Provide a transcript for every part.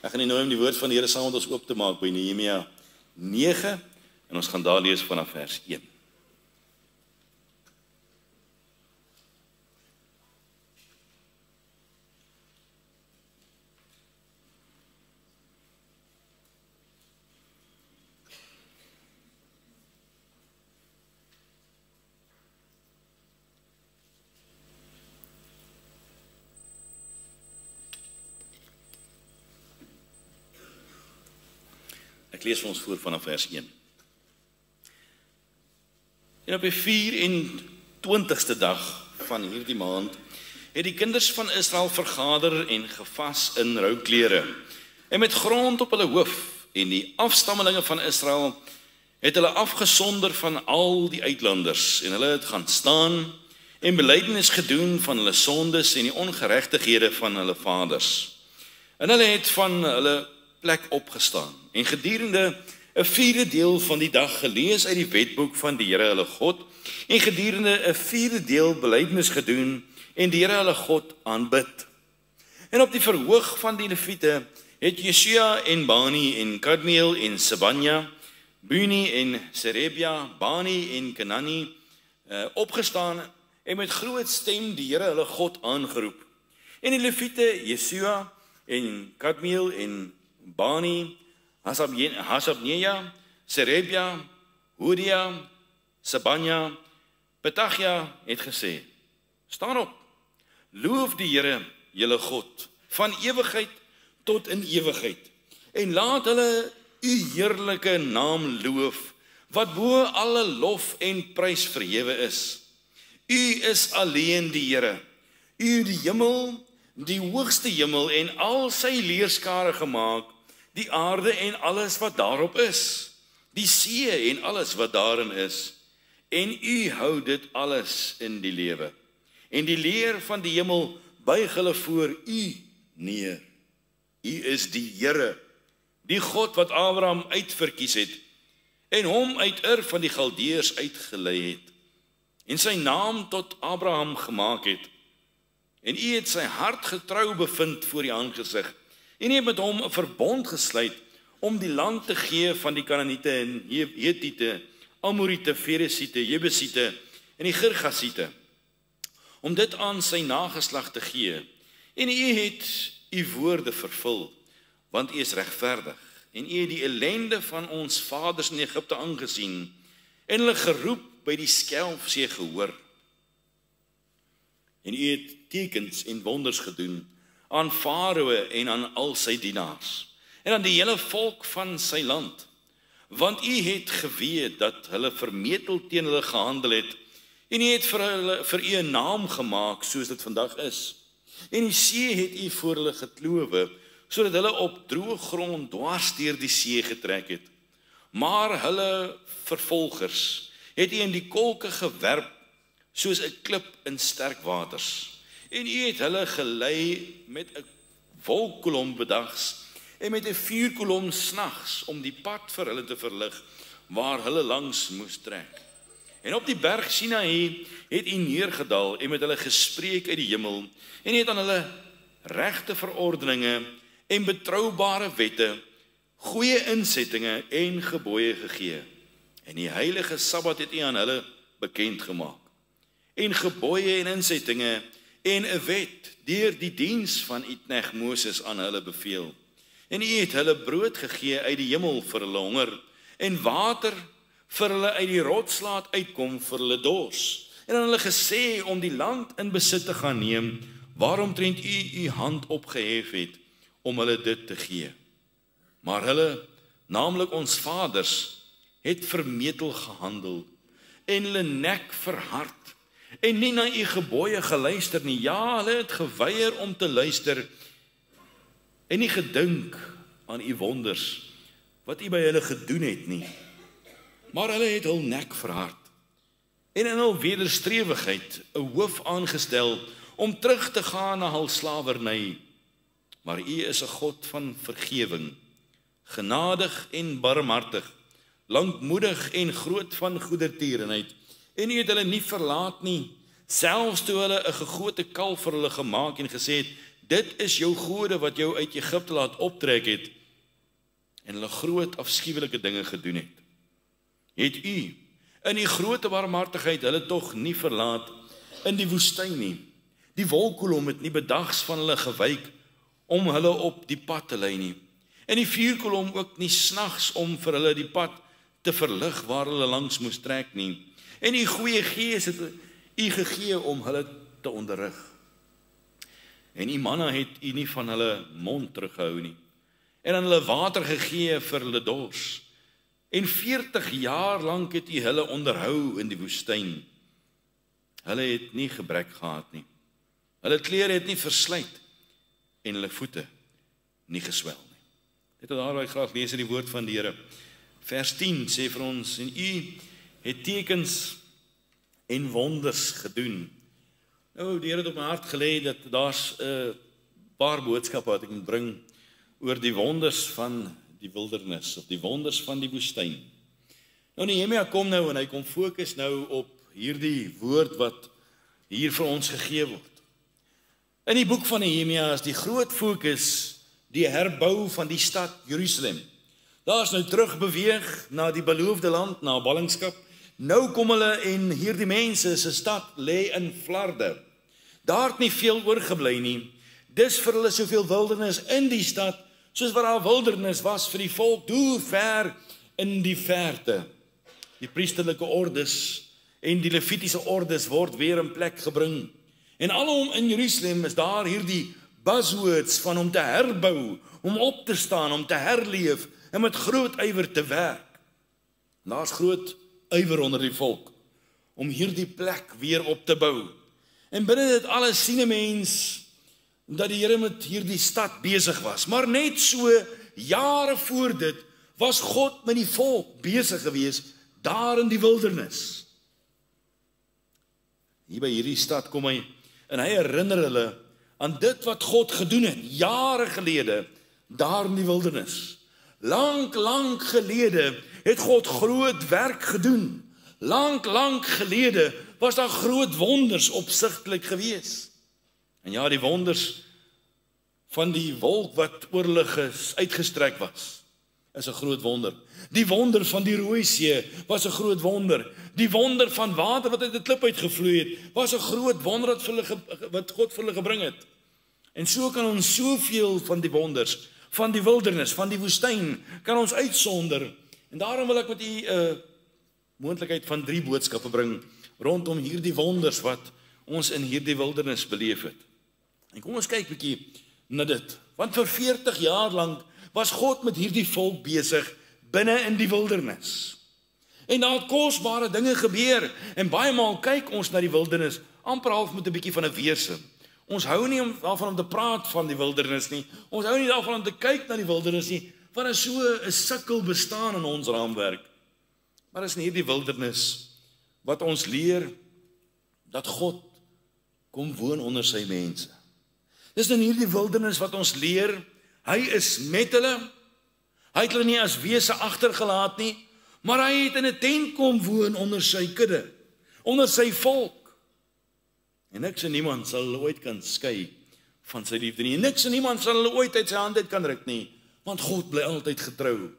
Ek gaan nie nooi om die woord van die Here saam met ons oop te maak by Nehemia 9 en ons gaan daar lees vanaf vers 1. Ek lees vir ons voor vanaf vers 1. En op die 24ste dag van hierdie maand het die kinders van Israel vergader en gevas in rouklere en met grond op hulle hoof, en die afstammelinge van Israel het hulle afgesonder van al die uitlanders en hulle het gaan staan en belydenis gedoen van hulle sondes en die ongeregtighede van hulle vaders. En hulle het van hulle plek opgestaan en gedurende 'n 4de deel van die dag gelees uit die wetboek van die Here hulle God en gedurende 'n 4de deel belydenis gedoen en die Here hulle God aanbid. En op die verhoog van die Lewiete het Jesua en Bani en Kadmiel en Sebanja, Buni en Serebia, Bani en Kenani opgestaan en met groot stem die Here hulle God aangeroep. En die Lewiete Jesua en Kadmiel en Bani, Hasabneja, Serebia, Hodia, Sebanja, Petachia het gesê, staan op, loof die Here, julle God, van ewigheid tot in ewigheid, en laat hulle u heerlike naam loof, wat bo alle lof en prys verhewe is. U is alleen die Here, u die hemel, die hoogste hemel en al sy leerskare gemaak, die aarde en alles wat daarop is, die see en alles wat daarin is, en u hou dit alles in die lewe. En die leer van die hemel buig hulle voor u neer. U is die Here, die God wat Abraham uitverkies het, en hom uit Ur van die Galdeërs uitgelei het, en sy naam tot Abraham gemaak het. En u het sy hart getrou bevind voor die aangesig, en u het met hom 'n verbond gesluit om die land te gee van die Kanaaniete en Hetiete, Amoriete, Feresiete, Jebusiete en die Girgasiete, om dit aan sy nageslag te gee. En u het u woorde vervul, want u is regverdig, en u het die ellende van ons vaders in Egipte aangesien, en hulle geroep by die Skelfsee gehoor. En u het tekens en wonders gedoen aan Farao en aan al sy dienaars, en aan die hele volk van sy land, want u het geweet dat hulle vermetel teen hulle gehandel het, en u het vir u 'n naam gemaak soos dit vandag is. En die see het u voor hulle geklowe, sodat hulle op droë grond dwars deur die see getrek het. Maar hulle vervolgers het u in die kolke gewerp, soos 'n klip in sterk waters. En u het hulle gelei met 'n wolkkolom bedags en met 'n vuurkolom snags om die pad vir hulle te verlig waar hulle langs moes trek. En op die berg Sinaï het u neergedaal en met hulle gespreek uit die hemel en het aan hulle regte verordeninge en betroubare wette, goeie insettinge en gebooie gegee. En die heilige Sabbat het u aan hulle bekend gemaak. En gebooie en insettinge en 'n wet deur die diens van u knegt Moses aan hulle beveel. En u het hulle brood gegee uit die hemel vir hulle honger en water vir hulle uit die rots laat uitkom vir hulle dors. En aan hulle gesê om die land in besit te gaan neem, waaromtrent u hand opgehef het om hulle dit te gee. Maar hulle, naamlik ons vaders, het vermetel gehandel en hulle nek verhard en nie na u gebooie geluister nie. Ja, hulle het geweier om te luister en nie gedink aan u wonders wat u by hulle gedoen het nie. Maar hulle het hul nek verhard en in hul wederstrewigheid 'n hoof aangestel om terug te gaan na hul slawerny. Maar u is 'n God van vergewing, genadig en barmhartig, lankmoedig en groot van goedertierenheid. En u het hulle nie verlaat nie, selfs toe hulle 'n gegote kalf vir hulle gemaak en gesê het, dit is jou gode wat jou uit Egipte laat optrek het, en hulle groot afskuwelike dinge gedoen het. Het u in die groot barmhartigheid hulle tog nie verlaat in die woestyn nie. Die wolkkolom het nie bedags van hulle gewyk om hulle op die pad te lei nie. En die vuurkolom ook nie snags om vir hulle die pad te verlig waar hulle langs moes trek nie. En die goeie Gees het u gegee om hulle te onderrig. En die manna het u nie van hulle mond teruggehou nie. En aan hulle water gegee vir hulle dors. En 40 jaar lank het u hulle onderhou in die woestyn. Hulle het nie gebrek gehad nie. Hulle klere het nie verslyt en hulle voete nie geswel nie. Dit is daar waar ek graag lees in die woord van die Here. Vers 10 sê vir ons, en u het tekens en wonders gedoen. Nou, die Here het op my hart gelê dat daar's 'n paar boodskappe wat ek moet bring oor die wonders van die wildernis, of die wonders van die woestyn. Nou, Nehemia kom nou en hy kom fokus nou op hierdie woord wat hier vir ons gegee word. In die boek van Nehemia is die groot fokus die herbou van die stad Jerusalem. Daar is nou terugbeweeg na die beloofde land, na ballingskap. Nou kom hulle en hierdie mense se stad lê in flarde. Daar het nie veel oorgebly nie. Dis vir hulle soveel wildernis in die stad, soos wat daar wildernis was vir die volk deur ver in die verte. Die priesterlike ordes en die levitiese ordes word weer in plek gebring. En alom in Jerusalem is daar hierdie buzzwords van om te herbou, om op te staan, om te herleef en met groot ywer te werk. En daar's groot ywer onder die volk om hierdie plek weer op te bou. En binne dit alles sien 'n mens dat die Here met hierdie stad besig was. Maar net so jare voor dit was God met die volk besig gewees daar in die wildernis. Hier by hierdie stad kom hy en hy herinner hulle aan dit wat God gedoen het jare gelede daar in die wildernis. Lank gelede het God groot werk gedoen. Lank gelede was daar groot wonders opsigtelik gewees. En ja, die wonders van die wolk wat oor hulle uitgestrek was, is 'n groot wonder. Die wonder van die Rooi See was 'n groot wonder. Die wonder van water wat uit 'n klip uitgevloei het, was 'n groot wonder wat God vir hulle gebring het. En so kan ons soveel van die wonders, van die wildernis, van die woestyn, kan ons uitsonder. En daarom wil ek met u 'n moontlikheid van 3 boodskappe bring rondom hierdie wonders wat ons in hierdie wildernis beleef het. En kom ons kyk 'n bietjie na dit. Want vir 40 jaar lank was God met hierdie volk besig binne in die wildernis. En daar het kosbare dinge gebeur. En baie maal kyk ons na die wildernis amper half met 'n bietjie van 'n weerstand. Ons hou nie daarvan om te praat van die wildernis nie. Ons hou nie daarvan om te kyk na die wildernis nie, want dit is so 'n sukkel bestaan in ons raamwerk. Maar is nie hierdie wildernis wat ons leer dat God kom woon onder sy mense. Dis in hierdie wildernis wat ons leer, hy is met hulle. Hy het hulle nie as wese agtergelaat nie, maar hy het in 'n tent kom woon onder sy kudde, onder sy volk. En niks en niemand sal hulle ooit kan skei van sy liefde nie. En niks en niemand sal hulle ooit uit sy hand uit kan ruk nie, want God bly altyd getrou.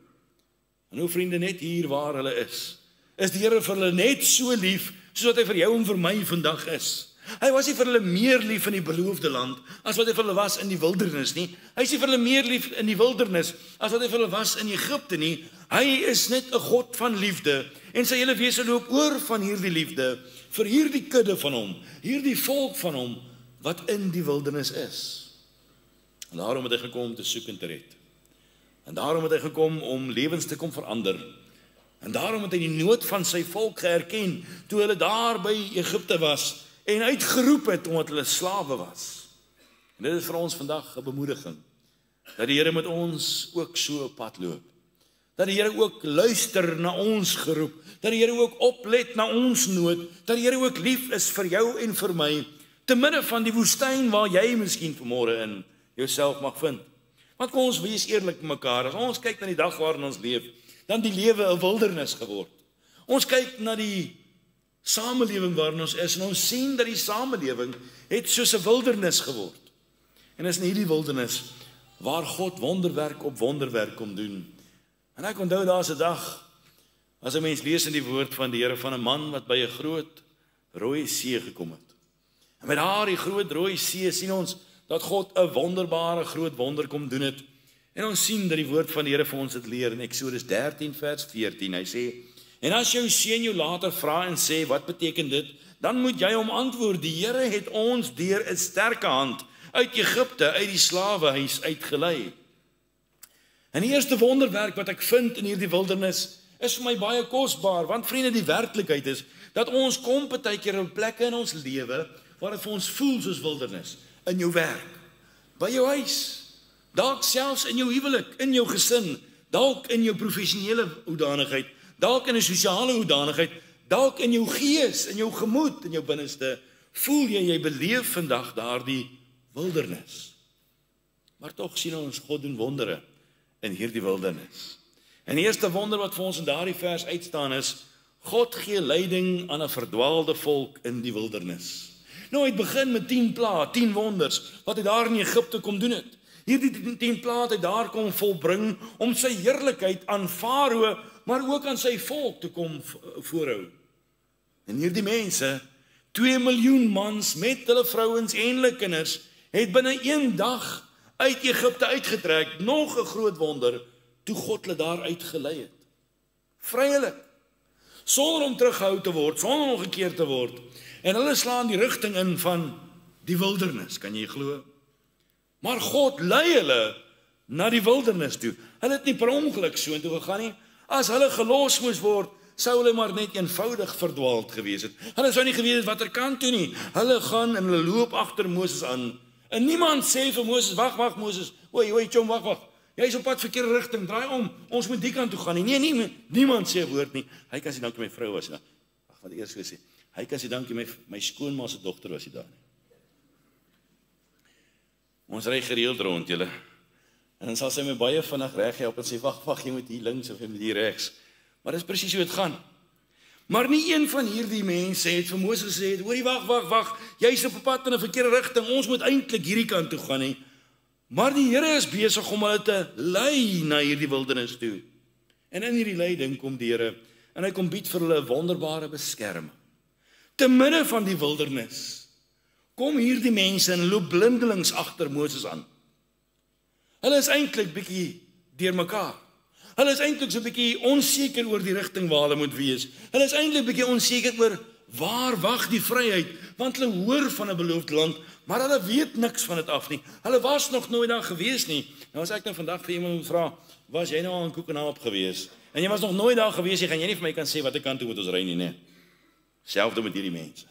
En nou vriende, net hier waar hulle is die Here vir hulle net so lief, soos wat hy vir jou en vir my vandag is. Hy was nie vir hulle meer lief in die beloofde land, as wat hy vir hulle was in die wildernis nie. Hy is nie vir hulle meer lief in die wildernis, as wat hy vir hulle was in Egipte nie. Hy is net 'n God van liefde, en sy hele wese loop oor van hierdie liefde, vir hierdie kudde van hom, hierdie volk van hom, wat in die wildernis is. En daarom het hy gekom om te soek en te red. En daarom het hy gekom om lewens te kom verander. En daarom het hy die nood van sy volk geerken, toe hulle daar by Egipte was, en uitgeroep het, omdat hulle slawe was. En dit is vir ons vandag 'n bemoediging, dat die Here met ons ook so op pad loop. Dat die Here ook luister na ons geroep, dat die Here ook oplet na ons nood, dat die Here ook lief is vir jou en vir my, te midde van die woestyn waar jy miskien vanmôre in jouself mag vind. Want kom ons wees eerlik met mekaar, as ons kyk na die dag waarin ons leef, dan die lewe 'n wildernis geword. Ons kyk na die samelewing waarin ons is, en ons sien dat die samelewing het soos 'n wildernis geword. En is in hierdie wildernis waar God wonderwerk op wonderwerk kom doen. En ek onthou daar's 'n dag, as 'n mens lees in die woord van die Here van 'n man wat by 'n groot rooi see gekom het. En met daardie groot rooi see sien ons dat God 'n wonderbare groot wonder kom doen het. En ons sien dat die woord van die Here vir ons dit leer in Eksodus 13 vers 14. Hy sê: "En as jou seun jou later vra en sê, wat beteken dit? Dan moet jy hom antwoord: die Here het ons deur 'n sterke hand uit Egipte, uit die slawehuis uitgelei." En die eerste wonderwerk wat ek vind in hierdie wildernis is vir my baie kosbaar, want vriende, die werklikheid is dat ons kom partykeer op plekke in ons lewe waar dit vir ons voel soos wildernis. In jou werk, by jou huis, dalk selfs in jou huwelik, in jou gesin, dalk in jou professionele hoedanigheid, dalk in 'n sosiale hoedanigheid, dalk in jou gees, in jou gemoed, in jou binneste, voel jy beleef vandag daardie wildernis. Maar tog sien ons God doen wondere in hierdie wildernis. En die eerste wonder wat vir ons in daardie vers uitstaan is, God gee leiding aan 'n verdwaalde volk in die wildernis. Nou, het begin met 10 plaae, 10 wonders, wat hy daar in Egipte kom doen het. Hierdie 10 plaae het hy daar kom volbring, om sy heerlikheid aan Farao, maar ook aan sy volk te kom voorhou. En hierdie mense, 2 miljoen mans met hulle vrouens en hulle kinders, het binne 1 dag uit Egipte uitgetrek, nog 'n groot wonder, toe God hulle daar uitgelei het. Vrylik, sonder om teruggehou te word, sonder om gekeer te word. En hulle slaan die rigting in van die wildernis, kan jy glo? Maar God lei hulle na die wildernis toe. Hulle het nie per ongeluk so intoe gegaan nie. As hulle gelos moes word, sou hulle maar net eenvoudig verdwaald gewees het. Hulle sou nie geweet het watter kant toe nie. Hulle gaan en hulle loop agter Moses aan. En niemand sê vir Moses: wag Moses, oei, chom, wag. Jy is op pad verkeerde rigting, draai om. Ons moet die kant toe gaan nie. Nee, niemand sê 'n woord nie. Hy kan sê dankie my vrou was. Wat eers so sê. Hy kan sê dankie my skoonma se dogter was hier daar nie. Ons ry gereeld rond julle. En dan sal sy my baie vinnig reg help en sê wag, jy moet hier links of jy moet hier regs. Maar dis presies hoe dit gaan. Maar nie een van hierdie mense het vir Moses gesê, hoorie wag, jy's op pad in 'n verkeerde rigting. Ons moet eintlik hierdie kant toe gaan nie. Maar die Here is besig om hulle te lei na hierdie wildernis toe. En in hierdie leiding kom die Here en hy kom bied vir hulle 'n wonderbare beskerming. Te midde van die wildernis kom hierdie mense en loop blindelings agter Moses aan. Hulle is eintlik bietjie deurmekaar. Hulle is eintlik so bietjie onseker oor die rigting waar hulle moet wees. Hulle is eintlik bietjie onseker oor waar wag die vryheid, want hulle hoor van 'n beloofde land, maar hulle weet niks van dit af nie. Hulle was nog nooit daar gewees nie. Nou as ek nou vandag vir iemand moet vra, was jy nou al in Koekenaap gewees? En jy was nog nooit daar gewees, gaan jy nie vir my kan sê watter kant toe moet ons ry nie, nee. Selfde met hierdie mense.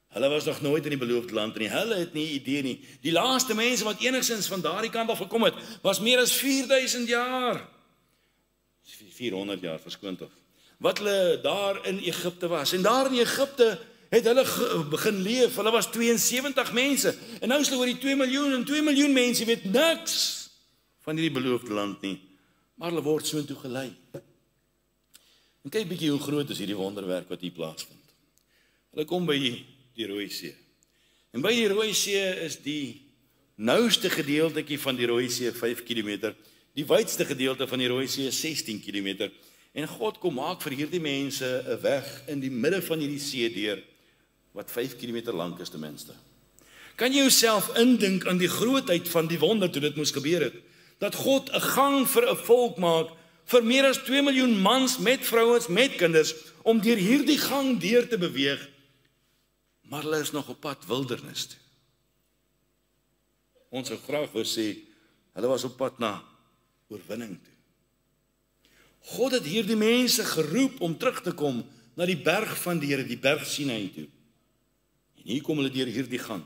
Hulle was nog nooit in die beloofde land nie. Hulle het nie idee nie. Die laaste mense wat enigsins van daardie kant af gekom het, was meer as 4000 jaar. 400 jaar verskoon tog. Wat hulle daar in Egipte was. En daar in Egipte het hulle begin leef. Hulle was 72 mense. En nou is hulle oor die 2 miljoen en 2 miljoen mense weet niks van hierdie beloofde land nie. Maar hulle word so intoe gelei. En kyk bietjie hoe groot is hierdie wonderwerk wat hier plaasvind. Hulle kom by die Rooi See. En by die Rooi See is die nouste gedeeltetjie van die Rooi See 5 km. Die wydste gedeelte van die Rooi See is 16 km. En God kom maak vir hierdie mense 'n weg in die midde van hierdie see deur wat 5 km lank is ten minste. Kan jy jouself indink aan die grootheid van die wonder toe dit moes gebeur het? Dat God 'n gang vir 'n volk maak vir meer as 2 miljoen mans met vrouens met kinders om deur hierdie gang deur te beweeg. Maar hulle is nog op pad wildernis toe. Ons sou graag wou sê hulle was op pad na oorwinning toe. God het hierdie mense geroep om terug te kom na die berg van die Here, die berg Sinai toe. En hier kom hulle deur hierdie gang.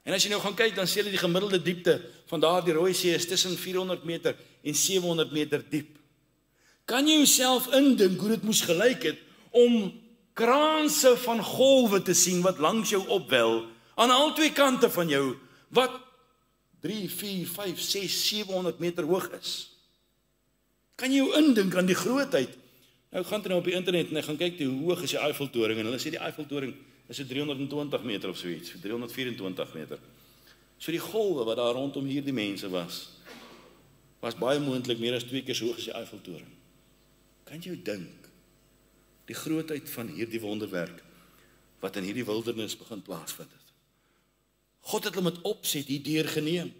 En as jy nou gaan kyk, dan sê hulle die gemiddelde diepte van daardie Rooi See is tussen 400 meter en 700 meter diep. Kan jy jouself indink hoe dit moes gelyk het om kraanse van golwe te sien wat langs jou opwel, aan al twee kante van jou, wat 3, 4, 5, 6, 700 meter hoog is? Kan jy jou indink aan die grootheid? Nou gaan jy nou op die internet en jy gaan kyk hoe hoog is die Eiffeltoring en hulle sê die Eiffeltoring is so 320 meter of so iets, 324 meter. So die golwe wat daar rondom hierdie mense was baie moontlik meer as 2 keer so hoog as die Eiffeltoring. Kan jy dink, die grootheid van hierdie wonderwerk, wat in hierdie wildernis begin plaasvind het. God het hulle met opset hier deurgeneem.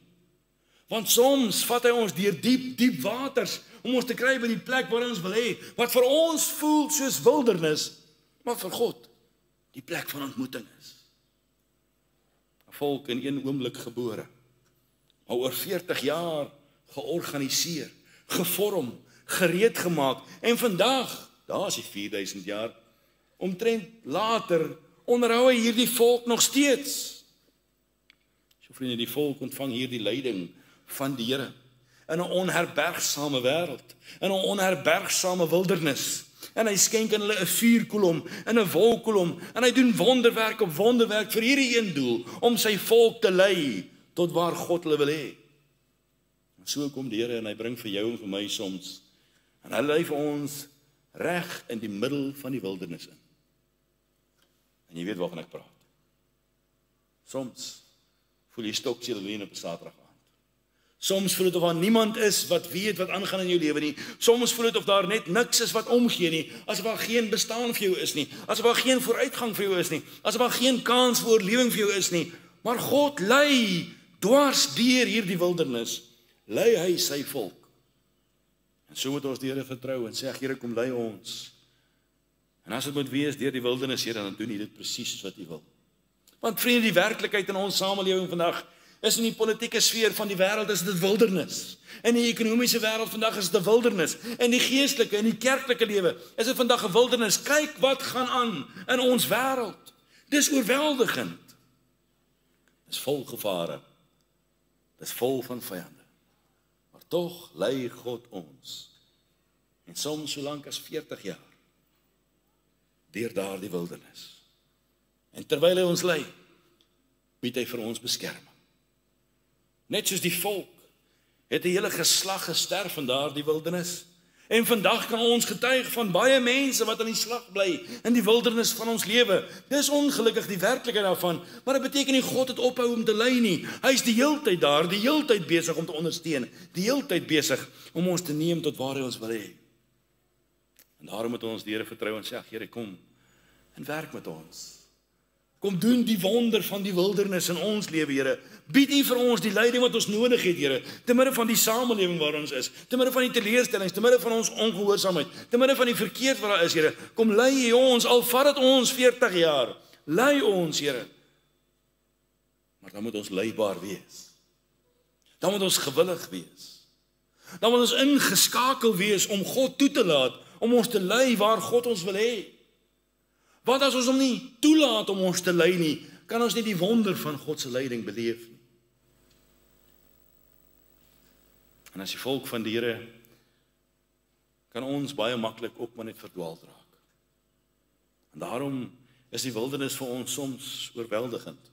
Want soms vat hy ons deur diep waters, om ons te kry by die plek waar ons wil hê, wat vir ons voel soos wildernis, maar vir God die plek van ontmoeting is. 'n Volk in een oomblik gebore, maar oor 40 jaar georganiseer, gevorm, gereed gemaak, en vandag, daar is die 4000 jaar, omtrent later, onderhou hy hierdie volk nog steeds. So vriende, die volk ontvang hier die leiding van die Here, in 'n onherbergsame wêreld, in 'n onherbergsame wildernis, en hy skenk aan hulle 'n vuurkolom, en 'n wolkkolom, en hy doen wonderwerk op wonderwerk vir hierdie een doel, om sy volk te lei, tot waar God hulle wil hê. En so kom die Here, en hy bring vir jou en vir my soms, en hy lei vir ons reg in die middel van die wildernis in. En jy weet waarvan ek praat. Soms voel jy stokseil alleen op 'n Saterdag aand. Soms voel dit of daar niemand is wat weet wat aangaan in jou lewe nie. Soms voel dit of daar net niks is wat omgee nie, asof daar geen bestaan vir jou is nie, asof daar geen vooruitgang vir jou is nie, asof daar geen kans vir oorlewing vir jou is nie. Maar God lei dwars deur hierdie wildernis, lei hy sy volk. En so moet ons die Here vertrou en sê, Here, kom lei ons. En as dit moet wees deur die wildernis, Here, dan doen U dit presies soos wat U wil. Want vriende, die werklikheid in ons samelewing vandag is in die politieke sfeer van die wêreld is dit wildernis. In die ekonomiese wêreld vandag is dit 'n wildernis. In die geestelike en die kerklike lewe is dit vandag 'n wildernis. Kyk wat gaan aan in ons wêreld. Dis oorweldigend. Dis vol gevare. Dis vol van vyande. Maar tog lei God ons. En soms so lank as 40 jaar deur daardie wildernis. En terwyl hy ons lei, bied hy vir ons beskerming. Net soos die volk, het 'n hele geslag gesterf in daardie wildernis. En vandag kan ons getuig van baie mense wat in die slag bly, in die wildernis van ons lewe. Dis ongelukkig die werklikheid daarvan, maar dit beteken nie God het ophou om te lei nie. Hy is die heeltyd daar, die heeltyd besig om te ondersteun, die heeltyd besig om ons te neem tot waar hy ons wil hê. En daarom moet ons die Here vertrou en sê, Here, kom en werk met ons. Kom doen die wonder van die wildernis in ons lewe, Here. Bied U vir ons die leiding wat ons nodig het, Here. Te midde van die samelewing waar ons is, te midde van die teleurstellings, te midde van ons ongehoorsaamheid, te midde van die verkeerd wat daar is, Here. Kom lei U ons, al vat dit ons 40 jaar. Lei ons, Here. Maar dan moet ons leibaar wees. Dan moet ons gewillig wees. Dan moet ons ingeskakel wees om God toe te laat, om ons te lei waar God ons wil hê. Want as ons hom nie toelaat om ons te lei nie, kan ons nie die wonder van God se leiding beleef nie. En as die volk van die Here, kan ons baie maklik ook maar net verdwaald raak. En daarom is die wildernis vir ons soms oorweldigend,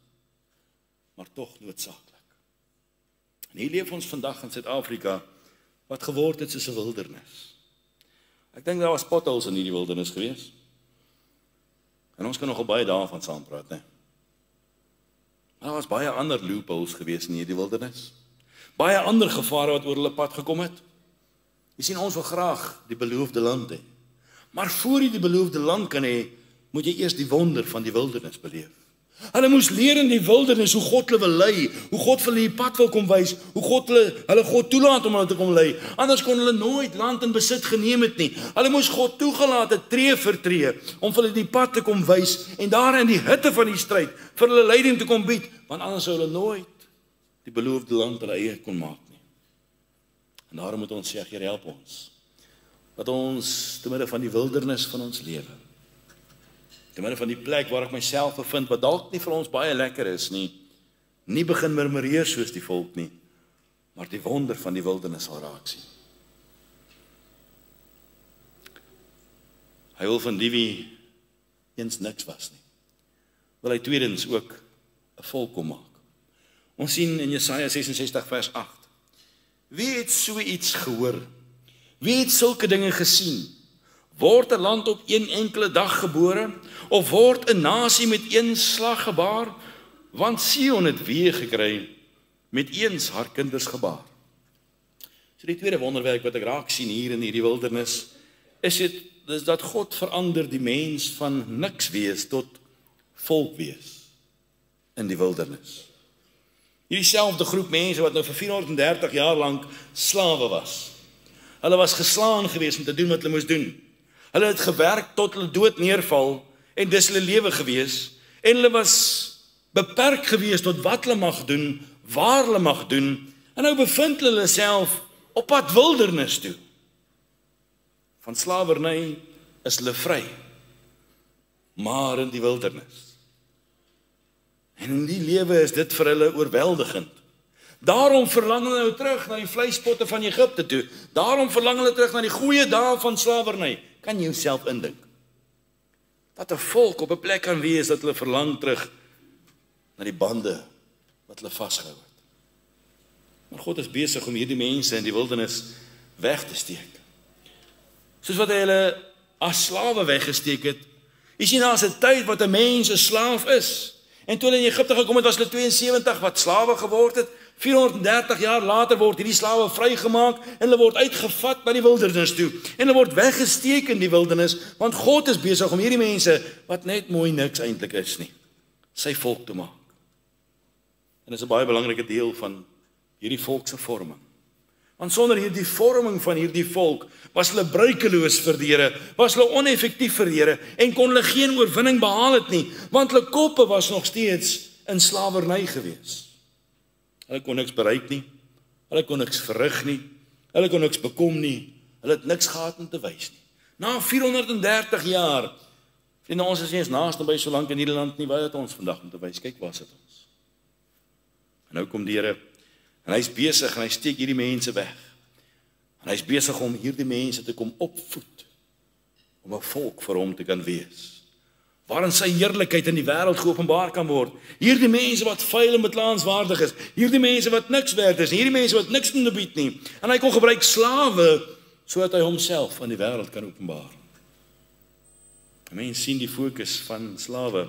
maar tog noodsaaklik. En hier leef ons vandag in Suid-Afrika, wat geword het soos 'n wildernis. Ek dink daar was potholes in hierdie wildernis gewees. En ons kan nogal baie daarvan saam praat, né? Maar daar was baie ander loopholes gewees in hierdie wildernis. Baie ander gevare wat oor hulle pad gekom het. Jy sien, ons wil graag die beloofde land hê. Maar voor jy die beloofde land kan hê, moet jy eers die wonder van die wildernis beleef. Hulle moes leer in die wildernis hoe God hulle wil lei, hoe God vir hulle die pad wil kom wys, hoe God hulle God toelaat om hulle te kom lei. Anders kon hulle nooit land in besit geneem het nie. Hulle moes God toegelaat het tree vir tree om vir hulle die pad te kom wys en daar in die hitte van die stryd vir hulle leiding te kom bied, want anders sou hulle nooit die beloofde land hulle eie kon maak nie. En daarom moet ons sê, Here, help ons, dat ons te midde van die wildernis van ons lewe, te midde van die plek waar ek myself bevind, wat dalk nie vir ons baie lekker is nie begin murmureer soos die volk nie, maar die wonder van die wildernis sal raak sien. Hy wil van die wie eens niks was nie, wil hy tweedens ook 'n volk kom maak. Ons sien in Jesaja 66 vers 8, wie het so iets gehoor? Wie het sulke dinge gesien? Word 'n land op een enkele dag gebore, of word 'n nasie met een slag gebaar? Want Sion het weer gekry met eens haar kinders gebaar. So die tweede wonderwerk wat ek raak sien hier in hierdie wildernis, is dat God verander die mens van niks wees tot volk wees in die wildernis. Hierdie selfde groep mense wat nou vir 430 jaar lank slawe was. Hulle was geslaan gewees om te doen wat hulle moes doen. Hulle het gewerk tot hulle dood neerval en dis hulle lewe gewees. En hulle was beperk gewees tot wat hulle mag doen, waar hulle mag doen. En nou bevind hulle self op pad wildernis toe. Van slawerny is hulle vry, maar in die wildernis. En in die lewe is dit vir hulle oorweldigend. Daarom verlang hulle nou terug na die vleispotte van Egipte toe. Daarom verlang hulle terug na die goeie dae van slawerny. Kan jy jouself indink? Dat 'n volk op 'n plek kan wees dat hulle verlang terug na die bande wat hulle vasgehou het. Maar God is besig om hierdie mense in die wildernis weg te steek. Soos wat hy hulle as slawe weggesteek het. Jy sien, daar's 'n tyd wat 'n mens 'n slaaf is. En toe hulle in Egipte gekom het, was hulle 72 wat slawe geword het. 430 jaar later word hierdie slawe vrygemaak en hulle word uitgevat na die wildernis toe. En hulle word weggesteek in die wildernis, want God is besig om hierdie mense, wat net mooi niks eintlik is nie, sy volk te maak. En dit is 'n baie belangrike deel van hierdie volk se vorming. Want sonder hierdie vorming van hierdie volk, was hulle bruikeloos vir die Here, was hulle oneffektief vir die Here, en kon hulle geen oorwinning behaal het nie, want hulle koppe was nog steeds in slawerny gewees. Hulle kon niks bereik nie, hulle kon niks verrig nie, hulle kon niks bekom nie, hulle het niks gehad om te wys nie. Na 430 jaar, vriende, ons is nie eens naaste by so lank in hierdie land nie, wat het ons vandag om te wys? Kyk, waar sit ons? En nou kom die Here, en hy is besig, en hy steek hierdie mense weg. En hy is besig om hierdie mense te kom opvoed, om 'n volk vir hom te kan wees, waarin sy heerlikheid in die wêreld geopenbaar kan word. Hierdie mense wat vuil en beklaanswaardig is, hierdie mense wat niks werd is, hierdie mense wat niks te bied nie, en hy kon gebruik slawe, sodat hy homself aan die wêreld kan openbaar. 'n Mens sien die fokus van slawe,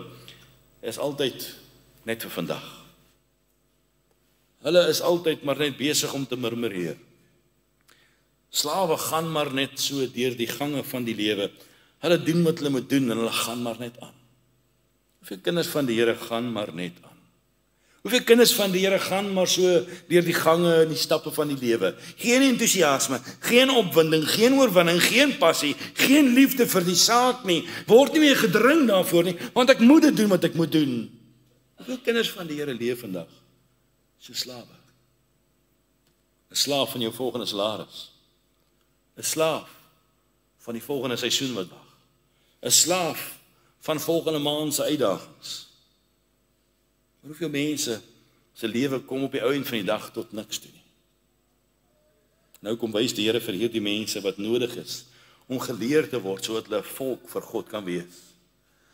is altyd net vir vandag. Hulle is altyd maar net besig om te murmureer. Slawe gaan maar net so deur die gange van die lewe. Hulle doen wat hulle moet doen en hulle gaan maar net aan. Hoeveel kinders van die Here gaan maar net aan? Hoeveel kinders van die Here gaan maar so deur die gange en die stappe van die lewe? Geen entoesiasme, geen opwinding, geen oorwinning, geen passie, geen liefde vir die saak nie. Word nie meer gedring daarvoor nie, want ek moet dit doen wat ek moet doen. Hoeveel kinders van die Here leef vandag so slawe? 'n Slaaf van jou volgende salaris. 'n Slaaf van die volgende seisoen wat wag. 'n Slaaf van volgende maand se uitdagings. Hoeveel mense se lewe kom op die einde van die dag tot niks toe nie. Nou kom wys die Here vir hierdie mense wat nodig is om geleer te word sodat hulle 'n volk vir God kan wees.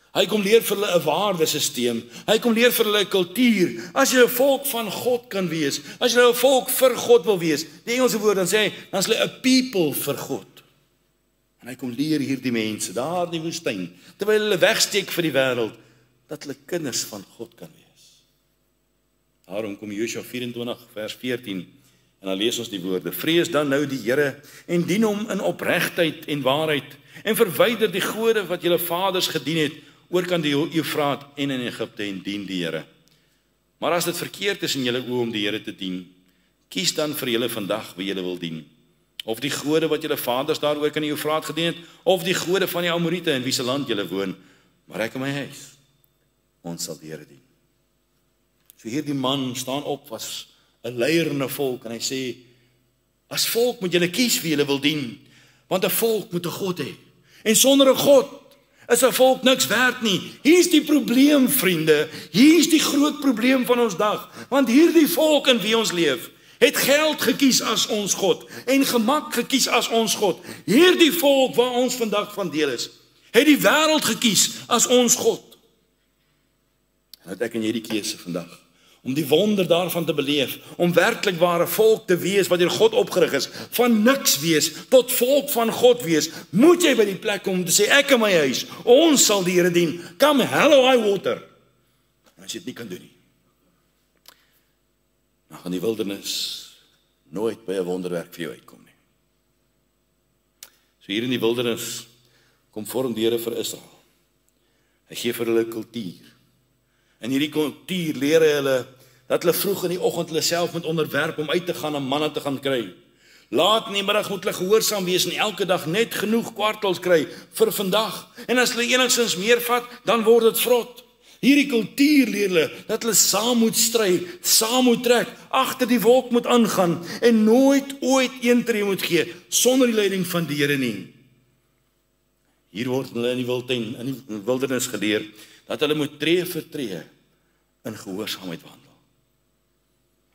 Hy kom leer vir hulle 'n waardesisteem. Hy kom leer vir hulle 'n kultuur. As jy 'n volk van God kan wees, as jy 'n volk vir God wil wees, die Engelse woord dan sê, dan is hulle 'n people vir God. En hy kom leer hierdie mense daar in die woestyn, terwyl hulle wegsteek vir die wêreld, dat hulle kinders van God kan wees. Daarom kom Josua 24 vers 14 en dan lees ons die woorde: Vrees dan nou die Here en dien hom in opregtheid en waarheid en verwyder die gode wat julle vaders gedien het oor kan die Eufraat en in Egipte en dien die Here. Maar as dit verkeerd is in julle oë om die Here te dien, kies dan vir julle vandag wie julle wil dien. Of die gode wat julle vaders daar ook in die Eufraat gedien het, of die gode van die Amorite in wie se land julle woon. Maar ek en my huis, ons sal die Here dien. So hierdie man staan op as 'n leier in 'n volk en hy sê, as volk moet julle kies wie julle wil dien, want 'n volk moet 'n God hê. En sonder 'n God is 'n volk niks werd nie. Hier's die probleem, vriende. Hier's die groot probleem van ons dag. Want hierdie volk in wie ons leef, het geld gekies as ons God en gemak gekies as ons God. Hierdie volk waar ons vandag van deel is, het die wêreld gekies as ons God. En dat ek en jy die keuse vandag, om die wonder daarvan te beleef, om werklik ware volk te wees wat deur God opgerig is, van niks wees tot volk van God wees, moet jy by die plek kom om te sê, ek en my huis, ons sal die Here dien, come hell or high water. En as jy dit nie kan doen nie, dan gaan die wildernis nooit by 'n wonderwerk vir jou uitkom nie. So hier in die wildernis kom vorm die Here vir Israel. Hy gee vir hulle kultuur. In hierdie kultuur leer hy hulle dat hulle vroeg in die oggend hulle self moet onderwerp om uit te gaan en manna te gaan kry. Laat in die middag moet hulle gehoorsaam wees en elke dag net genoeg kwartels kry vir vandag. En as hulle enigstens meer vat, dan word dit vrot. Hierdie kultuur leer hulle dat hulle saam moet stry, saam moet trek, agter die wolk moet aangaan en nooit ooit een tree moet gee sonder die leiding van die Here nie. Hier word hulle in die wildernis geleer dat hulle moet tree vir tree in gehoorsaamheid wandel.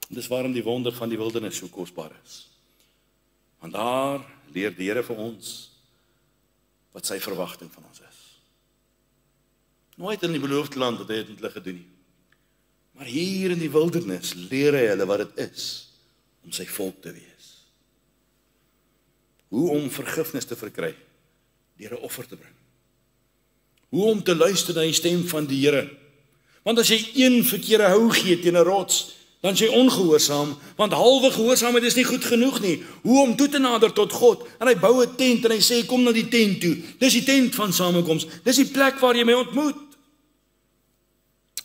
Dis waarom die wonder van die wildernis so kosbaar is. Want daar leer die Here vir ons wat sy verwagting van ons is. Nooit in die beloofde land het hy dit met hulle gedoen nie. Maar hier in die wildernis leer hy hulle wat dit is om sy volk te wees. Hoe om vergifnis te verkry deur 'n offer te bring. Hoe om te luister na die stem van die Here. Want as jy een verkeerde hou gee teen 'n rots, dan is jy ongehoorsaam, want halwe gehoorsaamheid is nie goed genoeg nie. Hoe om toe te nader tot God, en hy bou 'n tent en hy sê kom na die tent toe. Dis die tent van samekoms. Dis die plek waar jy my ontmoet.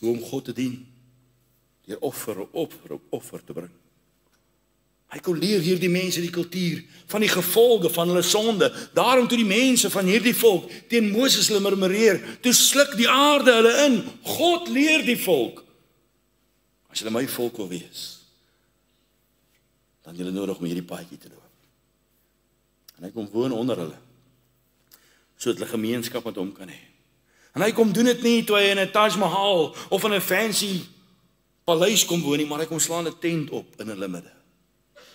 Hoe om God te dien deur offer te bring. Hy kon leer hierdie mense die kultuur van die gevolge van hulle sonde. Daarom toe die mense van hierdie volk teen Moses hulle murmureer, toe sluk die aarde hulle in. God leer die volk. As julle my volk wil wees, dan julle nodig om hierdie paadjie te loop. En hy kom woon onder hulle, sodat hulle gemeenskap met hom kan hê. En hy kom doen dit nie toe hy in 'n Taj Mahal of in 'n fancy paleis kom woon nie, maar hy kom slaan 'n tent op in hulle midde,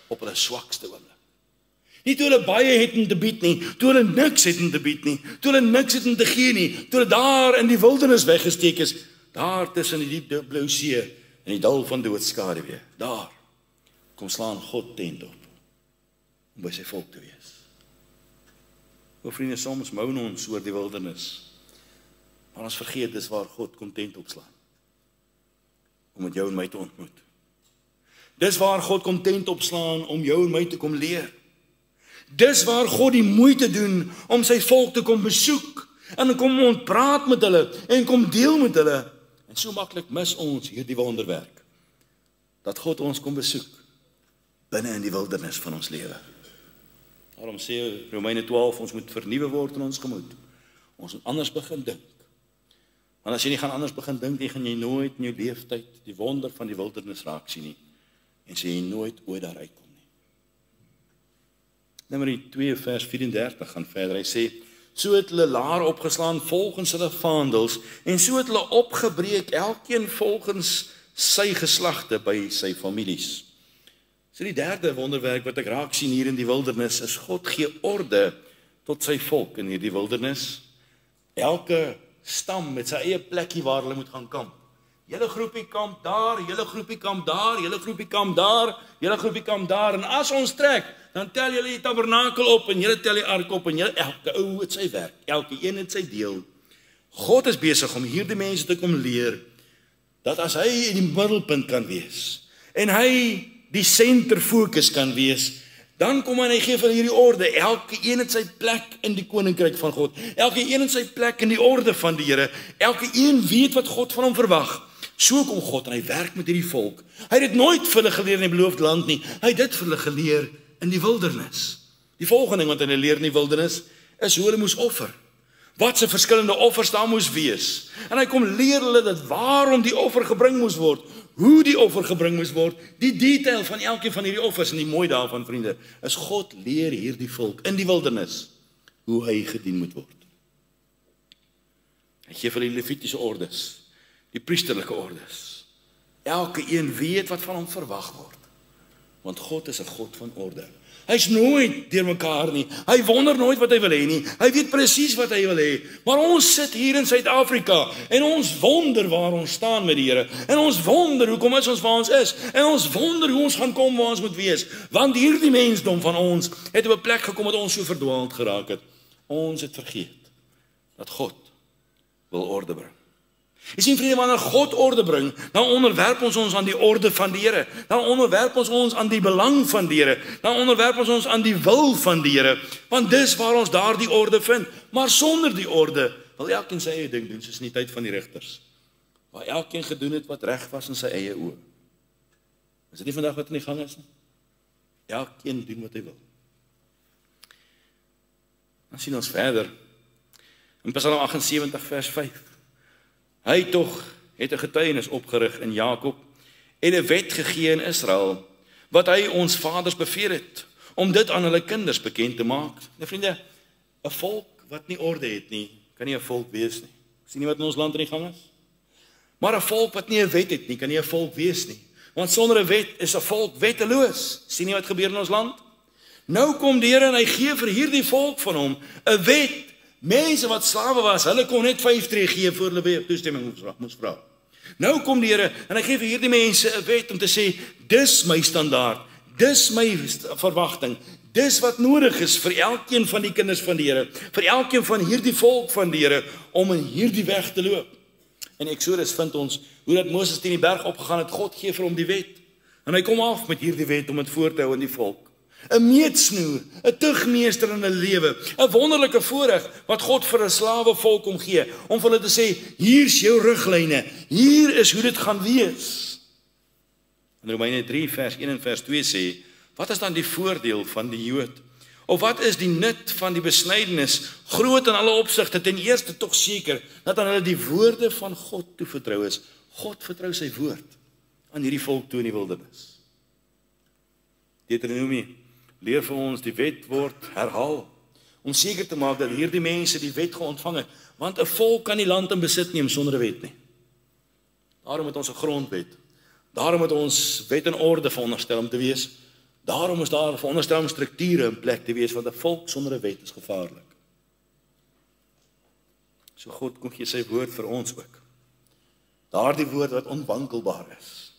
op hulle swakste oomblik. Nie toe hulle baie het om te bied nie, toe hulle niks het om te bied nie, toe hulle niks het om te gee nie, toe hulle daar in die wildernis weggesteek is, daar tussen die diep blou see en die dal van doodskaduwee, daar kom slaan God tent op om by sy volk te wees. O vriende, soms moan ons oor die wildernis, maar ons vergeet dis waar God kom tent opslaan om met jou en my te ontmoet. Dis waar God kom tent opslaan om jou en my te kom leer. Dis waar God die moeite doen om sy volk te kom besoek en kom ontpraat met hulle en kom deel met hulle. En so maklik mis ons hierdie wonderwerk dat God ons kom besoek binne in die wildernis van ons lewe. Daarom sê Romeine 12 ons moet vernuwe word in ons gemoed. Ons moet anders begin dink. Want as jy nie gaan anders begin dink nie, gaan jy nooit in jou leeftyd die wonder van die wildernis raak sien nie en sê jy nooit ooit daar uitkom nie. Numeri 2 vers 34 gaan verder. Hy sê so het hulle laar opgeslaan volgens hulle vaandels en so het hulle opgebreek elkeen volgens sy geslagte by sy families. So die derde wonderwerk wat ek raak sien hier in die wildernis is God gee orde tot sy volk in hierdie wildernis. Elke stam met sy eie plekkie waar hulle moet gaan kamp. Julle groepie kamp daar, julle groepie kamp daar, julle groepie kamp daar, julle groepie kamp daar. En as ons trek, dan tel julle die tabernakel op en julle tel die ark op en julle, elke ou het sy werk, elke een het sy deel. God is besig om hierdie mense te kom leer dat as hy in die middelpunt kan wees en hy die senter fokus kan wees, dan kom hy en hy gee vir hierdie orde. Elke een het sy plek in die koninkryk van God. Elke een het sy plek in die orde van die Here. Elke een weet wat God van hom verwag. So kom God en hy werk met hierdie volk. Hy het dit nooit vir hulle geleer in die beloofde land nie. Hy het dit vir hulle geleer in die wildernis. Die volgende ding wat hy leer in die wildernis is hoe hulle moes offer. Wat se verskillende offers daar moes wees. En hy kom leer hulle dat waarom die offer gebring moes word. Hoe die offer gebring moes word, die detail van elkeen van hierdie offers en die mooi daarvan, vriende, is God leer hierdie volk in die wildernis hoe hy gedien moet word. Hy gee vir die Levitiese ordes, die priesterlike ordes. Elke een weet wat van hom verwag word, want God is 'n God van orde. Hy's nooit deurmekaar nie. Hy wonder nooit wat hy wil hê nie. Hy weet presies wat hy wil hê. Maar ons sit hier in Suid-Afrika en ons wonder waar ons staan met die Here. En ons wonder hoekom is ons waar ons is. En ons wonder hoe ons gaan kom waar ons moet wees. Want hierdie mensdom van ons het op 'n plek gekom dat ons so verdwaald geraak het. Ons het vergeet dat God wil orde bring. Jy sien vriende, wanneer God orde bring, dan onderwerp ons aan die orde van die Here. Dan onderwerp ons aan die belang van die Here. Dan onderwerp ons aan die wil van die Here. Want dis waar ons daardie orde vind. Maar sonder die orde wil elkeen sy eie ding doen, soos in die tyd van die regters. Waar elkeen gedoen het wat reg was in sy eie oë. Is dit nie vandag wat in die gang is nie? Elkeen doen wat hy wil. Dan sien ons verder. In Psalm 78 vers 5. Hy tog het 'n getuienis opgerig in Jakob en 'n wet gegee in Israel, wat hy ons vaders beveel het, om dit aan hulle kinders bekend te maak. Nou vriende, 'n volk wat nie orde het nie, kan nie 'n volk wees nie. Sien nie wat in ons land in die gang is? Maar 'n volk wat nie 'n wet het nie, kan nie 'n volk wees nie. Want sonder 'n wet is 'n volk wetteloos. Sien nie wat gebeur in ons land? Nou kom die Here en hy gee vir hierdie volk van hom 'n wet. Mense wat slawe was, hulle kon net 5 tree gee voor hulle weer toestemming moes vra. Nou kom die Here en hy gee vir hierdie mense 'n wet om te sê, dis my standaard, dis my verwagting, dis wat nodig is vir elkeen van die kinders van die Here, vir elkeen van hierdie volk van die Here, om in hierdie weg te loop. In Exodus vind ons hoe dat Moses teen die berg opgegaan het, God gee vir hom die wet. En hy kom af met hierdie wet om dit voor te hou in die volk. 'n meetsnoer, 'n tugmeester in 'n lewe, 'n wonderlike voorreg wat God vir 'n slawe volk omgee, om vir hulle te sê, hier's jou riglyne, hier is hoe dit gaan wees. In Romeine 3 vers 1 en vers 2 sê, wat is dan die voordeel van die Jood? Of wat is die nut van die besnydenis, groot in alle opsigte, ten eerste tog seker, dat aan hulle die woorde van God toevertrou is. God vertrou sy woord aan hierdie volk toe in die wildernis. Deuteronomie leer vir ons die wet word herhaal, om seker te maak dat hierdie mense die wet geontvang het, want 'n volk kan nie land in besit neem sonder 'n wet nie. Daarom het ons 'n grondwet, daarom het ons wet en orde veronderstel om te wees, daarom is daar veronderstel om strukture in plek te wees, want 'n volk sonder 'n wet is gevaarlik. So God kom gee sy woord vir ons ook. Daardie woord wat onwankelbaar is,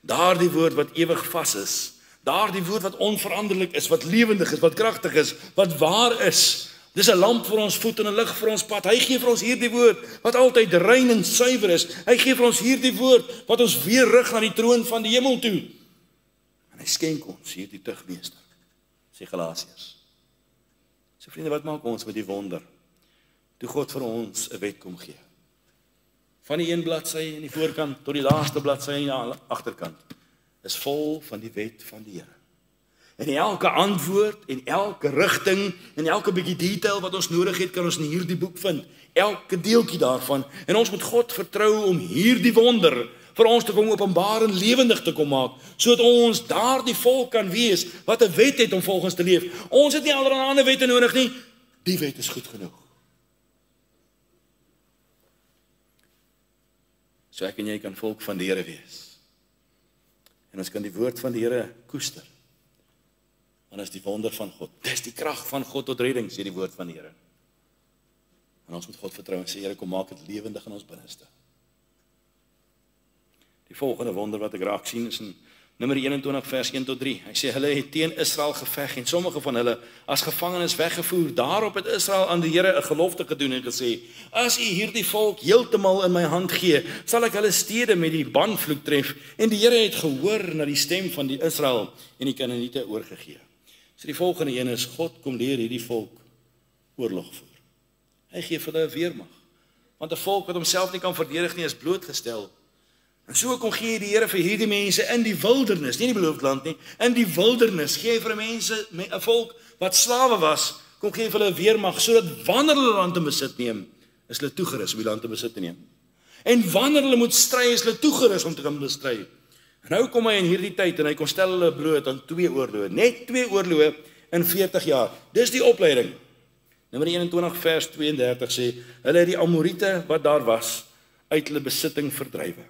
daardie woord wat ewig vas is, daardie woord wat onveranderlik is, wat lewendig is, wat kragtig is, wat waar is. Dis 'n lamp vir ons voet en 'n lig vir ons pad. Hy gee vir ons hierdie woord wat altyd rein en suiwer is. Hy gee vir ons hierdie woord wat ons weer rig na die troon van die hemel toe. En hy skenk ons hierdie tugmeester, sê Galasiërs. So vriende, wat maak ons met die wonder? Toe God vir ons 'n wet kom gee. Van die een bladsy in die voorkant tot die laaste bladsy in die agterkant is vol van die wet van die Here. En elke antwoord en elke rigting en elke bietjie detail wat ons nodig het, kan ons in hierdie boek vind. Elke deeltjie daarvan. En ons moet God vertrou om hierdie wonder vir ons te kom openbaar en lewendig te kom maak, sodat ons daardie volk kan wees wat 'n wet het om volgens te leef. Ons het nie allerlei ander wette nodig nie. Die wet is goed genoeg. So ek en jy kan volk van die Here wees. En ons kan die woord van die Here koester. Want is die wonder van God. Dis die krag van God tot redding, sê die woord van die Here. En ons moet God vertrou en sê, Here, kom maak dit lewendig in ons binneste. Die volgende wonder wat ek raak sien is in Numeri 21 vers 1 tot 3. Hy sê, hulle het teen Israel geveg en sommige van hulle as gevangenes weggevoer. Daarop het Israel aan die Here 'n gelofte gedoen en gesê, as U hierdie volk heeltemal in my hand gee, sal ek hulle stede met die banvloek tref. En die Here het gehoor na die stem van die Israel en die Kanaaniete oorgegee. So die volgende een is, God kom leer hierdie volk oorlog voer. Hy gee vir hulle 'n weermag. Want 'n volk wat homself nie kan verdedig nie, is blootgestel. En so kom gee die Here vir hierdie mense in die wildernis, nie in die beloofde land nie, in die wildernis, gee vir mense, 'n volk wat slawe was, kom gee vir hulle 'n weermag, sodat wanneer hulle land in besit neem, is hulle toegerus om die land in besit te neem. En wanneer hulle moet stry, is hulle toegerus om te kan bestry. En nou kom hy in hierdie tyd en hy kom stel hulle bloot aan 2 oorloë, net 2 oorloë in 40 jaar. Dis die opleiding. Numeri 21 vers 32 sê, hulle het die Amoriete wat daar was, uit hulle besitting verdrywe.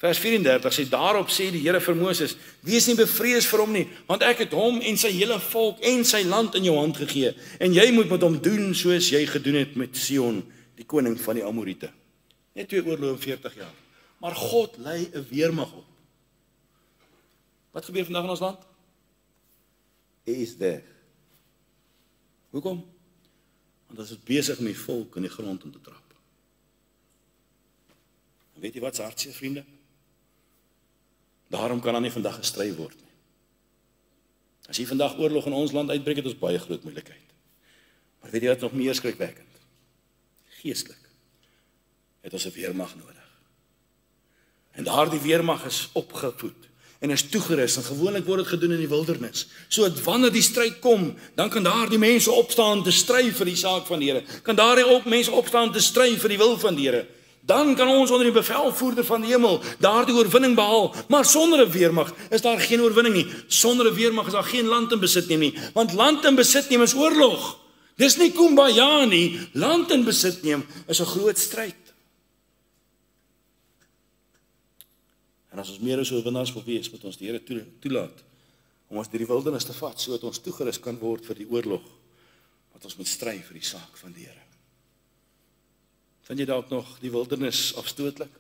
Vers 34 sê, daarop sê die Here vir Moses, wees nie bevrees vir hom nie, want ek het hom en sy hele volk en sy land in jou hand gegee, en jy moet met hom doen soos jy gedoen het met Sihon, die koning van die Amoriete. Net 2 oorloë in 40 jaar. Maar God lei 'n weermag op. Wat gebeur vandag in ons land? Hy is weg. Hoekom? Want ons is besig om die volk in die grond om te trap. En weet jy wat se hartseer, vriende? Daarom kan daar nie vandag gestry word nie. As hier vandag oorlog in ons land uitbreek, het ons baie groot moeilikheid. Maar weet jy wat nog meer skrikwekkend? Geestelik het ons 'n weermag nodig. En daardie weermag is opgevoed en is toegerus, en gewoonlik word dit gedoen in die wildernis. So wanneer die stryd kom, dan kan daardie mense opstaan te stry vir die saak van die Here. Kan daardie mense opstaan te stry vir die wil van die Here. Dan kan ons onder die bevelvoerder van die hemel daardie oorwinning behaal. Maar sonder 'n weermag is daar geen oorwinning nie. Sonder 'n weermag is daar geen land in besit neem nie. Want land in besit neem is oorlog. Dis nie kumbaya nie. Land in besit neem is 'n groot stryd. En as ons meer as oorwinnaars wil wees, moet ons die Here toelaat om ons deur die wildernis te vat, sodat ons toegerus kan word vir die oorlog wat ons moet stry vir die saak van die Here. Vind jy dalk nog die wildernis afstootlik?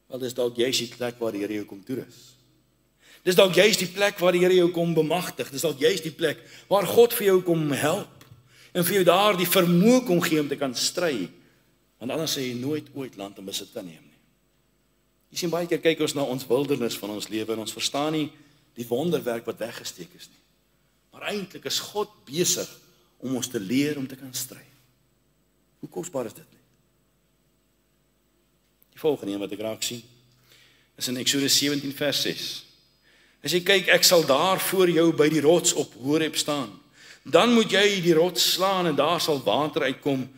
Wel, dis dalk juist die plek waar die Here jou kom toerus. Dis dalk juist die plek waar die Here jou kom bemagtig. Dis dalk juist die plek waar God vir jou kom help en vir jou daar die vermoë kom gee om te kan stry. Want anders sê jy nooit ooit land in besit kan neem nie. Jy sien, baie keer kyk ons na ons wildernis van ons lewe en ons verstaan nie die wonderwerk wat weggesteek is nie. Maar eintlik is God besig om ons te leer om te kan stry. Hoe kosbaar is dit nie? Die volgende een wat ek raak sien is in Eksodus 17 vers 6. As jy kyk, ek sal daar voor jou by die rots op Horeb staan. Dan moet jy die rots slaan en daar sal water uitkom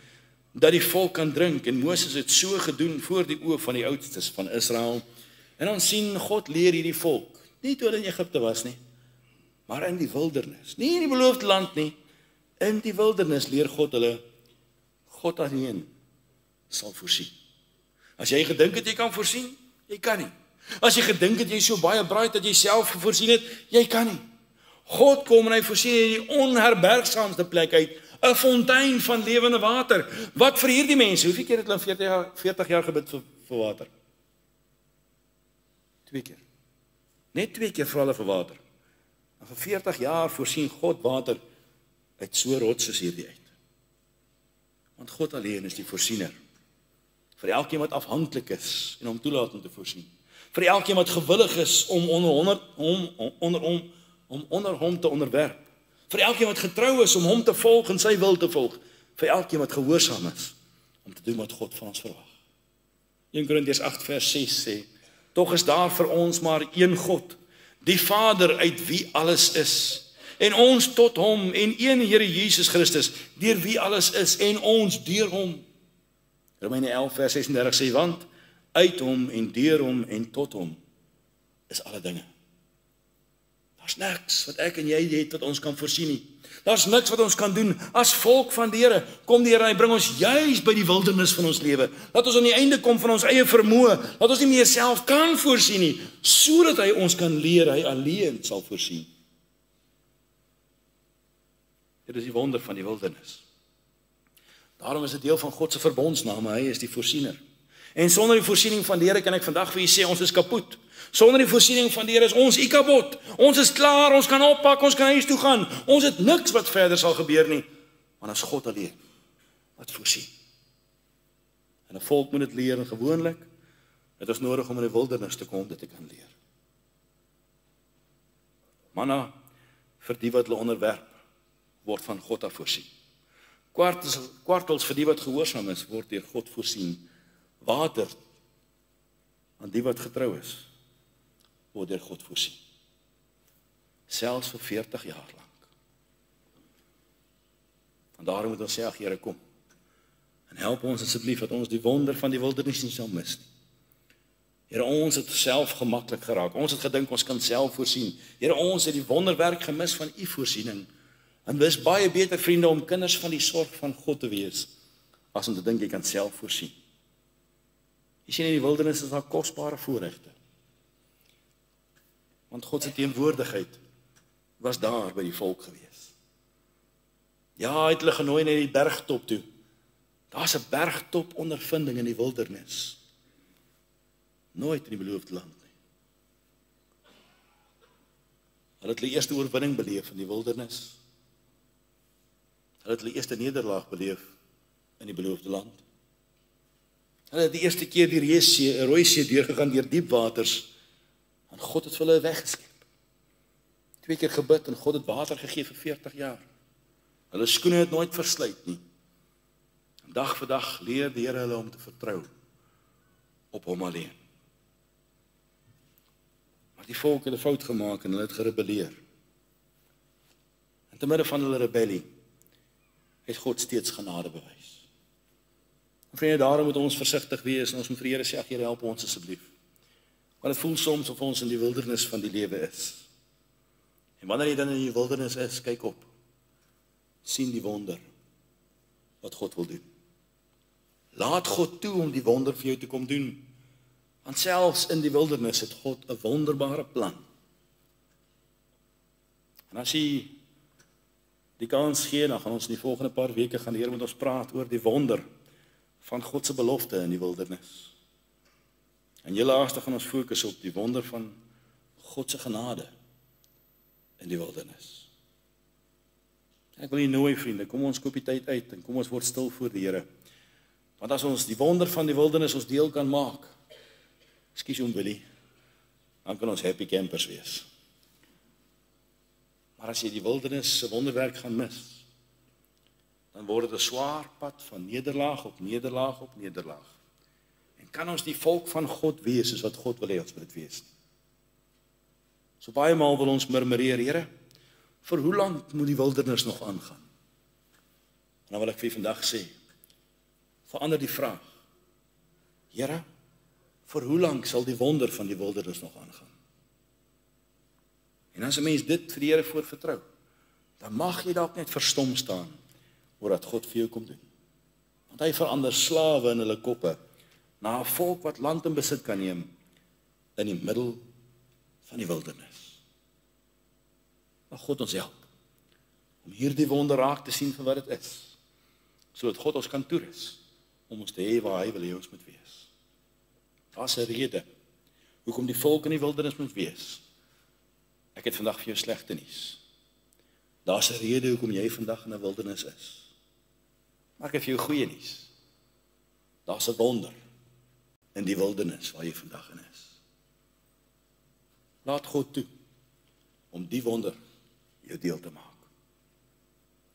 dat die volk kan drink. En Moses het so gedoen voor die oë van die oudstes van Israel. En ons sien God leer hierdie volk, nie toe hulle in Egipte was nie, maar in die wildernis. Nie in die beloofde land nie, in die wildernis leer God hulle, God alleen sal voorsien. As jy gedink het jy kan voorsien, jy kan nie. As jy gedink het jy so baie braai dat jy self voorsien het, jy kan nie. God kom en hy voorsien in die onherbergsaamste plek uit, 'n fontein van lewende water. Wat vir hierdie mense, hoeveel keer het hulle 40 jaar gebid vir water? 2 keer. Net 2 keer vir hulle vir water. En vir 40 jaar voorsien God water uit so rots soos hierdie uit. Want God alleen is die voorsiener. Vir elkeen wat afhanklik is en hom toelaat om te voorsien. Vir elkeen wat gewillig is om onder hom te onderwerp. Vir elkeen wat getrou is om hom te volg en sy wil te volg. Vir elkeen wat gehoorsaam is om te doen wat God van ons verwag. 1 Korintiërs 8 vers 6 sê, tog is daar vir ons maar een God, die Vader uit wie alles is, en ons tot hom, en een Here Jesus Christus, deur wie alles is, en ons deur hom. Romeine 11 vers 36 sê, want uit hom en deur hom en tot hom is alle dinge. Daar's niks wat ek en jy het wat ons kan voorsien nie. Daar's niks wat ons kan doen as volk van die Here. Kom die Here en hy bring ons juis by die wildernis van ons lewe. Laat ons aan die einde kom van ons eie vermoë. Laat ons nie meer self kan voorsien nie, sodat hy ons kan leer, hy alleen sal voorsien. Dit is die wonder van die wildernis. Daarom is dit deel van God se verbondsname, hy is die voorsiener. En sonder die voorsiening van die Here kan ek vandag vir u sê, ons is kapot. Sonder die voorsiening van die Here is ons kapot. Ons is klaar, ons kan oppak, ons kan huis toe gaan. Ons het niks wat verder sal gebeur nie, want as God alleen wat voorsien. En 'n volk moet dit leer, en gewoonlik het ons nodig om in die wildernis te kom om dit te kan leer. Manna vir die wat hulle onderwerp word van God af voorsien. Kwartels vir die wat gehoorsaam is, word deur God voorsien. Water aan die wat getrou is, word deur God voorsien. Selfs vir 40 jaar lank. En daarom moet ons sê, ag Here, kom. En help ons asseblief dat ons die wonder van die wildernis nie sal mis nie. Here, ons het self gemaklik geraak. Ons het gedink ons kan self voorsien. Here, ons het die wonderwerk gemis van u voorsiening. En dit is baie beter, vriende, om kinders van die sorg van God te wees, as om te dink jy kan self voorsien. Jy sien, in die wildernis is daar kosbare voorregte. Want God se teenwoordigheid was daar by die volk gewees. Ja, hy het hulle genooi na die bergtop toe. Daar's 'n bergtop ondervinding in die wildernis. Nooit in die beloofde land nie. Hulle het hulle eerste oorwinning beleef in die wildernis. Hulle het hulle eerste nederlaag beleef in die beloofde land. Hulle het die eerste keer die Rooi See deurgegaan deur diep waters, en God het vir hulle weggeskep. 2 keer gebid en God het water gegee vir 40 jaar. Hulle skoene het nooit versluit nie. En dag vir dag leer die Here hulle om te vertrou op hom alleen. Maar die volk het 'n fout gemaak en hulle het gerebelleer. En te midde van hulle rebellie het God steeds genade bewys. En vriende, daarom moet ons versigtig wees en ons moet vir die Here sê, ag Here, help ons asseblief. Want het voel soms of ons in die wildernis van die lewe is. En wanneer jy dan in die wildernis is, kyk op. Sien die wonder wat God wil doen. Laat God toe om die wonder vir jou te kom doen. Want selfs in die wildernis het God 'n wonderbare plan. En as jy die kans gee, dan gaan ons in die volgende paar weke gaan die Here met ons praat oor die wonder van God se belofte in die wildernis. En heel laaste gaan ons fokus op die wonder van God se genade in die wildernis. Ek wil julle nooi, vriende, kom ons koop die tyd uit en kom ons word stil voor die Here. Want as ons die wonder van die wildernis ons deel kan maak, ekskuus oom Willie, dan kan ons happy campers wees. Maar as jy die wildernis se wonderwerk gaan mis, dan word dit 'n swaar pad van nederlaag op nederlaag op nederlaag. En kan ons die volk van God wees soos wat God wil hê ons moet dit wees? So baie maal wil ons murmureer, Here, vir hoe lank moet die wildernis nog aangaan? En dan wil ek vir vandag sê, verander die vraag. Here, vir hoe lank sal die wonder van die wildernis nog aangaan? En as 'n mens dit vir die Here voorvertrou, dan mag jy dalk net verstom staan oor wat God vir jou kom doen. Want hy verander slawe in hulle koppe na 'n volk wat land in besit kan neem in die middel van die wildernis. Mag God ons help om hierdie wonder raak te sien vir wat dit is, sodat God ons kan toerus om ons te hê waar hy wil hê ons moet wees. Daar's 'n rede hoekom die volk in die wildernis moet wees. Ek het vandag vir jou slegte nuus. Daar's 'n rede hoekom jy vandag in 'n wildernis is. Maar ek het vir jou goeie nuus. Daar's 'n wonder in die wildernis waar jy vandag in is. Laat God toe om die wonder jou deel te maak.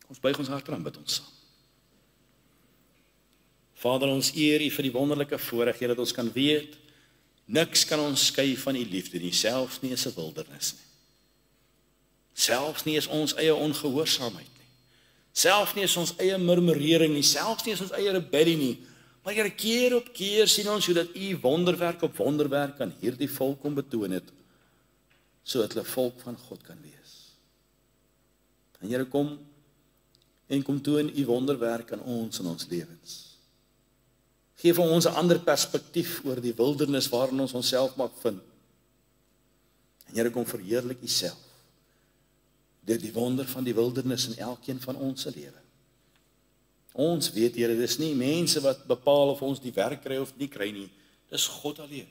Ons buig ons harte aan, bid ons saam. Vader, ons eer U vir die wonderlike voorreg, Here, dat ons kan weet, niks kan ons skei van U liefde nie, selfs nie is 'n wildernis nie. Selfs nie is ons eie ongehoorsaamheid nie. Selfs nie is ons eie murmurering nie, selfs nie is ons eie rebellie nie. Maar Here, keer op keer sien ons hoe dat U wonderwerk op wonderwerk aan hierdie volk kom betoon het, sodat hulle volk van God kan wees. En Here, kom toon U wonderwerk aan ons in ons lewens. Geef vir ons 'n ander perspektief oor die wildernis waarin ons onsself mag vind. En Here, kom verheerlik U self deur die wonder van die wildernis in elkeen van ons se lewe. Ons weet, Here, dis nie mense wat bepaal of ons die werk kry of nie kry nie. Dis God alleen.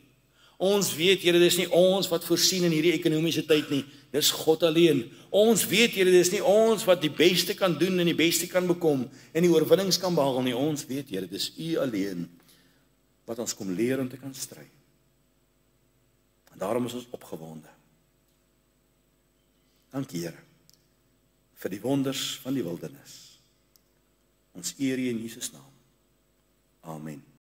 Ons weet, Here, dis nie ons wat voorsien in hierdie ekonomiese tyd nie. Dis God alleen. Ons weet, Here, dis nie ons wat die beste kan doen en die beste kan bekom en die oorwinnings kan behaal nie. Ons weet, Here, dis U alleen wat ons kom leer om te kan stry. En daarom is ons opgewonde. Dankie, Here, vir die wonders van die wildernis. Ons eer U in Jesus naam. Amen.